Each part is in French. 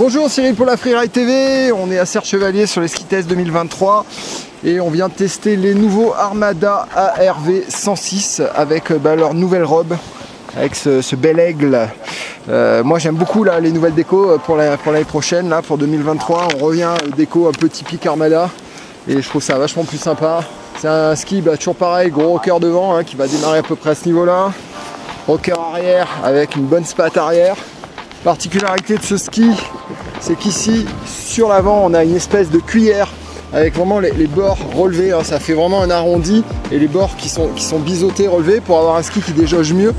Bonjour, Cyril pour la Freeride TV, on est à Serre-Chevalier sur les ski test 2023 et on vient tester les nouveaux Armada ARV 106 avec leur nouvelle robe, avec ce bel aigle. Moi j'aime beaucoup là, les nouvelles décos pour l'année prochaine, là, pour 2023. On revient aux décos un peu typique Armada et je trouve ça vachement plus sympa. C'est un ski toujours pareil, gros rocker devant qui va démarrer à peu près à ce niveau là. Rocker arrière avec une bonne spate arrière. Particularité de ce ski, c'est qu'ici sur l'avant on a une espèce de cuillère avec vraiment les bords relevés, ça fait vraiment un arrondi et les bords qui sont biseautés, relevés pour avoir un ski qui déjauge mieux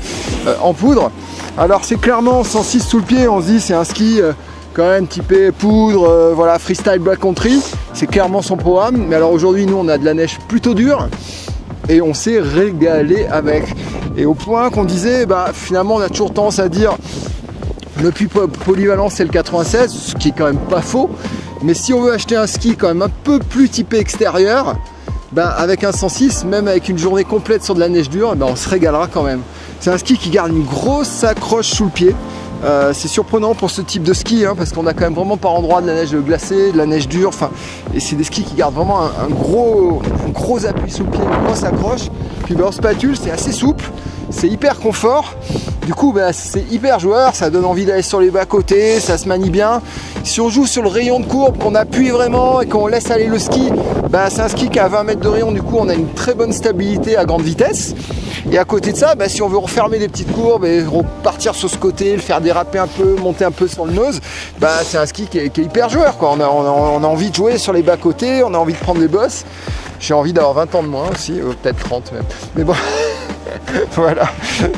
en poudre. Alors c'est clairement 106 sous le pied, on se dit c'est un ski quand même typé poudre, voilà, freestyle black country, c'est clairement son programme. Mais alors aujourd'hui nous on a de la neige plutôt dure et on s'est régalé avec. Et au point qu'on disait finalement on a toujours tendance à dire le plus polyvalent c'est le 96, ce qui est quand même pas faux, mais si on veut acheter un ski quand même un peu plus typé extérieur, avec un 106, même avec une journée complète sur de la neige dure, on se régalera quand même. C'est un ski qui garde une grosse accroche sous le pied. C'est surprenant pour ce type de ski parce qu'on a quand même vraiment par endroits de la neige glacée, de la neige dure, et c'est des skis qui gardent vraiment un gros appui sous le pied, une grosse accroche. Puis en spatule c'est assez souple, c'est hyper confort. Du coup c'est hyper joueur, ça donne envie d'aller sur les bas-côtés, ça se manie bien. Si on joue sur le rayon de courbe, qu'on appuie vraiment et qu'on laisse aller le ski, c'est un ski qui a 20 mètres de rayon, du coup on a une très bonne stabilité à grande vitesse. Et à côté de ça, si on veut refermer des petites courbes et repartir sur ce côté, le faire déraper un peu, monter un peu sur le nose, c'est un ski qui est hyper joueur, quoi. On a envie de jouer sur les bas-côtés, on a envie de prendre les bosses. J'ai envie d'avoir 20 ans de moins aussi, peut-être 30 même. Mais bon, voilà,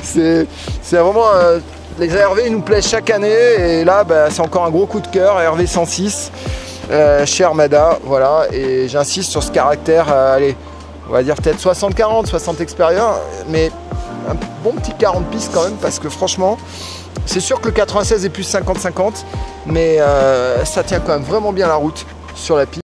c'est vraiment... les ARV ils nous plaisent chaque année et là c'est encore un gros coup de cœur, ARV 106 chez Armada, voilà. Et j'insiste sur ce caractère, allez, on va dire peut-être 60-40, 60 extérieur, mais un bon petit 40 pistes quand même, parce que franchement, c'est sûr que le 96 est plus 50-50, mais ça tient quand même vraiment bien la route sur la piste.